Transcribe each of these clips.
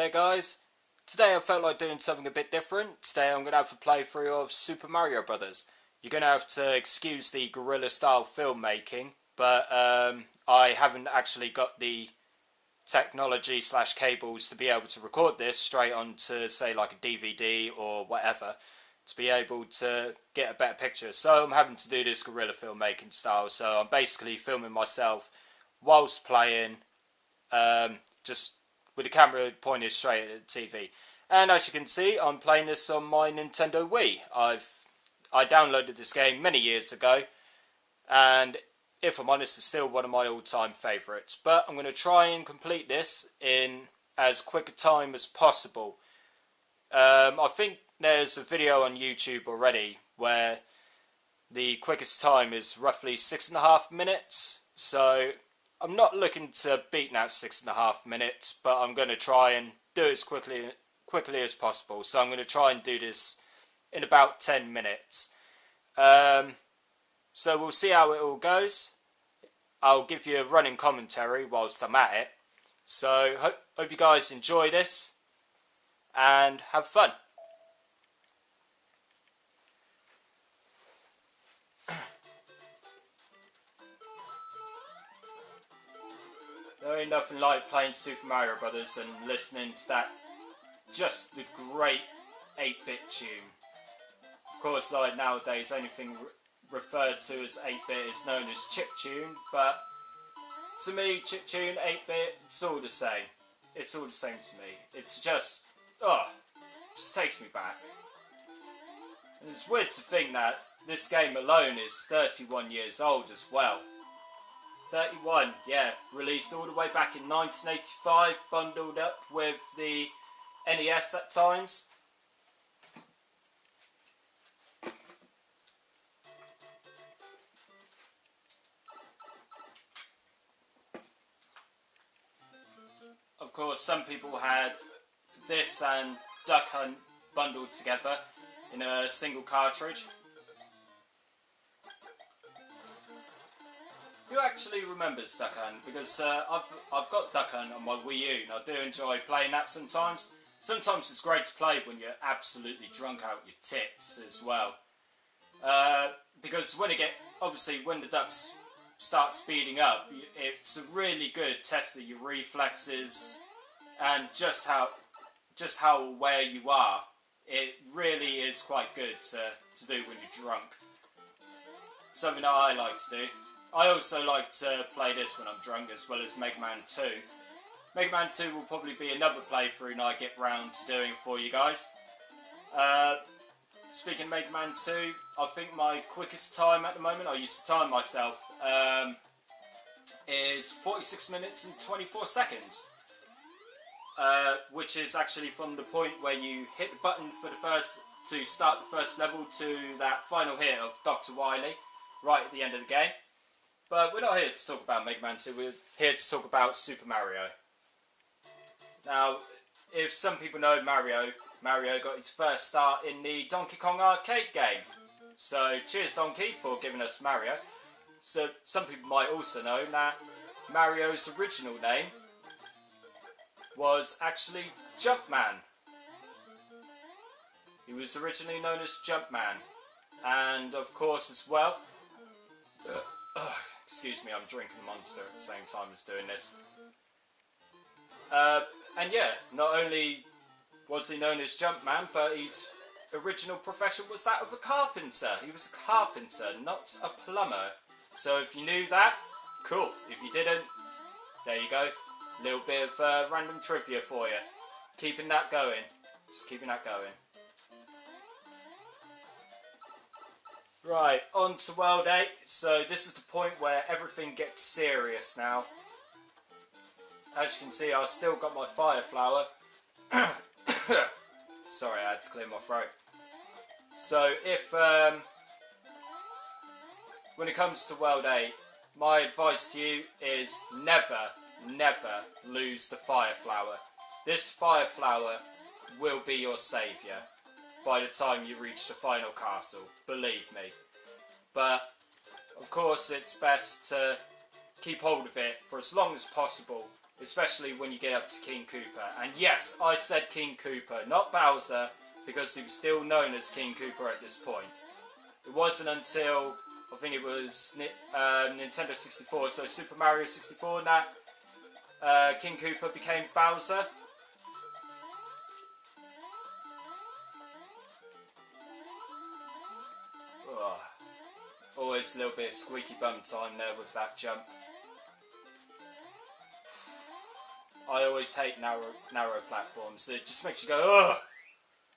there guys, today I felt like doing something a bit different. Today I'm going to have a playthrough of Super Mario Brothers. You're going to have to excuse the guerrilla style filmmaking, but I haven't actually got the technology / cables to be able to record this straight onto say like a DVD or whatever to be able to get a better picture. So I'm having to do this guerrilla filmmaking style, so I'm basically filming myself whilst playing, just with the camera pointed straight at the TV. And as you can see, I'm playing this on my Nintendo Wii. I downloaded this game many years ago, and if I'm honest, it's still one of my all-time favourites. But I'm going to try and complete this in as quick a time as possible. I think there's a video on YouTube already where the quickest time is roughly 6.5 minutes. So I'm not looking to beat that 6.5 minutes, but I'm going to try and do it as quickly as possible. So I'm going to try and do this in about 10 minutes. So we'll see how it all goes. I'll give you a running commentary whilst I'm at it. So hope you guys enjoy this and have fun. There ain't nothing like playing Super Mario Brothers and listening to that, just the great 8-bit tune. Of course, like nowadays, anything referred to as 8-bit is known as chiptune, but to me, chiptune, 8-bit, it's all the same. It's all the same to me. It's just, just takes me back. And it's weird to think that this game alone is 31 years old as well. 31, yeah, released all the way back in 1985, bundled up with the NES at times. Of course, some people had this and Duck Hunt bundled together in a single cartridge. Who actually remembers Duck Hunt? Because I've got Duck Hunt on my Wii U and I do enjoy playing that sometimes. Sometimes it's great to play when you're absolutely drunk out your tits as well. Because when the ducks start speeding up, it's a really good test of your reflexes and just how aware you are. It really is quite good to do when you're drunk. Something that I like to do. I also like to play this when I'm drunk, as well as Mega Man 2. Mega Man 2 will probably be another playthrough and I get round to doing for you guys. Speaking of Mega Man 2, I think my quickest time at the moment, I used to time myself, is 46 minutes and 24 seconds. Which is actually from the point where you hit the button to start the first level to that final hit of Dr. Wily, right at the end of the game. But we're not here to talk about Mega Man 2, we're here to talk about Super Mario. Now, if some people know Mario got his first start in the Donkey Kong arcade game. So, cheers Donkey for giving us Mario. So, some people might also know that Mario's original name was actually Jumpman. He was originally known as Jumpman. And, of course, as well... excuse me, I'm drinking a Monster at the same time as doing this. And yeah, not only was he known as Jumpman, but his original profession was that of a carpenter. He was a carpenter, not a plumber. So if you knew that, cool. If you didn't, there you go. A little bit of random trivia for you. Keeping that going. Just keeping that going. Right, on to World 8. So this is the point where everything gets serious now. As you can see, I've still got my fire flower. Sorry, I had to clear my throat. So if, when it comes to World 8, my advice to you is never lose the fire flower. This fire flower will be your saviour by the time you reach the final castle, believe me. But, of course, it's best to keep hold of it for as long as possible especially when you get up to King Koopa. And yes, I said King Koopa, not Bowser, because he was still known as King Koopa at this point. It wasn't until, I think it was Nintendo 64, so Super Mario 64, that King Koopa became Bowser. Oh, always a little bit of squeaky bum time there with that jump. I always hate narrow platforms. It just makes you go, ugh!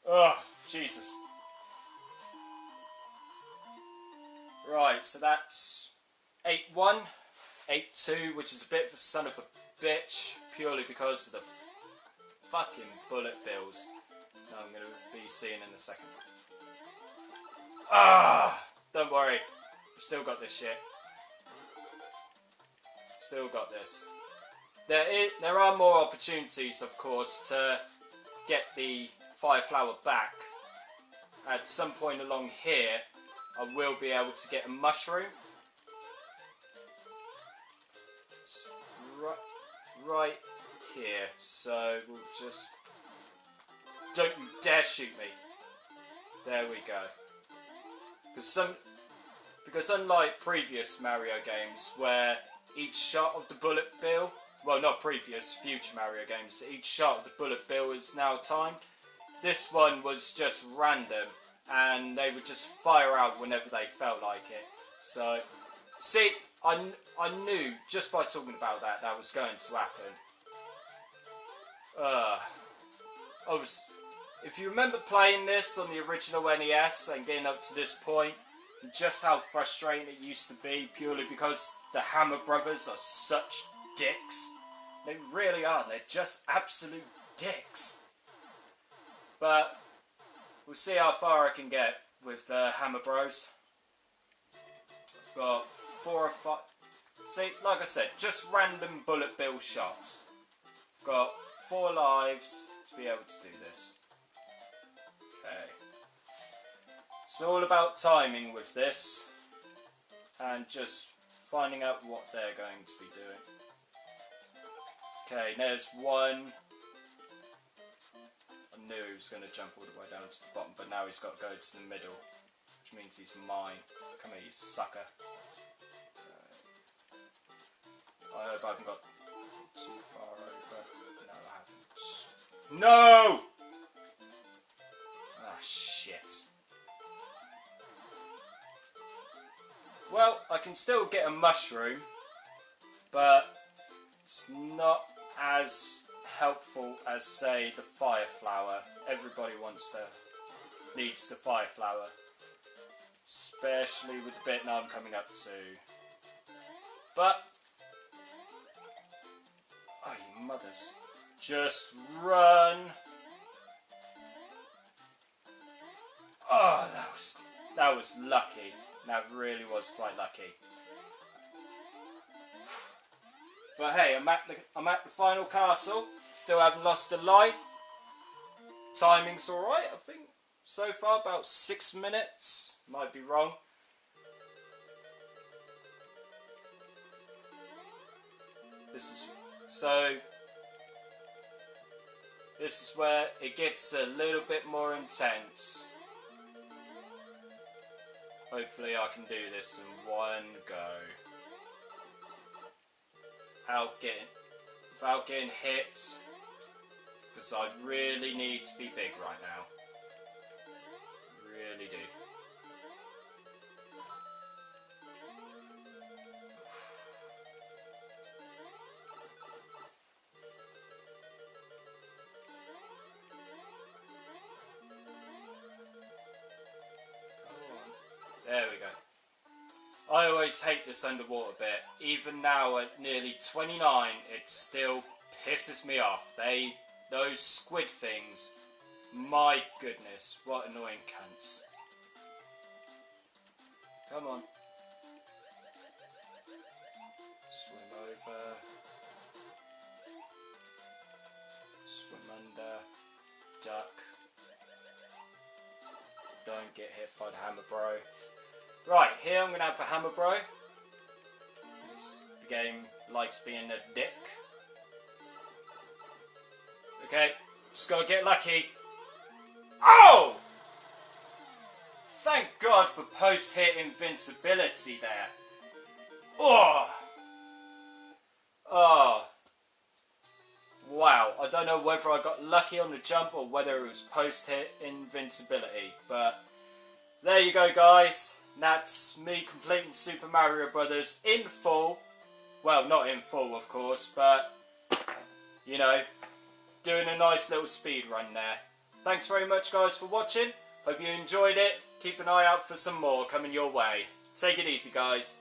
Ugh, Jesus. Right, so that's 8-1, 8-2, which is a bit of a son of a bitch, purely because of the fucking bullet bills that I'm going to be seeing in a second. Ah! Don't worry, we've still got this shit. Still got this. There are more opportunities, of course, to get the Fire Flower back. At some point along here, I will be able to get a mushroom. Right here. So we'll just... Don't you dare shoot me. There we go. Because unlike previous Mario games, where each shot of the bullet bill... Well, not previous, future Mario games. Each shot of the bullet bill is now timed. This one was just random, and they would just fire out whenever they felt like it. So, see, I knew just by talking about that was going to happen. If you remember playing this on the original NES and getting up to this point, just how frustrating it used to be, purely because the Hammer Brothers are such dicks. They really are. They're just absolute dicks. But we'll see how far I can get with the Hammer Bros. I've got 4 or 5. See, like I said, just random bullet bill shots. I've got 4 lives to be able to do this. Okay. It's all about timing with this and just finding out what they're going to be doing. Okay, there's one. I knew he was going to jump all the way down to the bottom, but now he's got to go to the middle, which means he's mine. Come here, you sucker. I hope I haven't got too far over. No, I haven't. No! Ah, shit. Well, I can still get a mushroom, but it's not as helpful as, say, the Fire Flower. Everybody needs the Fire Flower, especially with the bit now I'm coming up to. But oh, you mothers, just run! Oh, that was lucky. That really was quite lucky. But hey, I'm at the final castle. Still haven't lost a life. Timing's alright, I think. So far, about 6 minutes. Might be wrong. This is where it gets a little bit more intense. Hopefully I can do this in one go. Without getting hit, because I really need to be big right now. Really do. There we go. I always hate this underwater bit. Even now at nearly 29, it still pisses me off. Those squid things, my goodness, what annoying cunts. Come on. Swim over. Swim under. Duck. Don't get hit by the Hammer Bro. Right, here I'm going to have the Hammer Bro. The game likes being a dick. Okay, just gotta get lucky. Oh! Thank God for post-hit invincibility there. Oh! Oh. Wow, I don't know whether I got lucky on the jump or whether it was post-hit invincibility, but there you go, guys. That's me completing Super Mario Brothers in full. Well, not in full, of course, but, you know, doing a nice little speed run there. Thanks very much, guys, for watching. Hope you enjoyed it. Keep an eye out for some more coming your way. Take it easy, guys.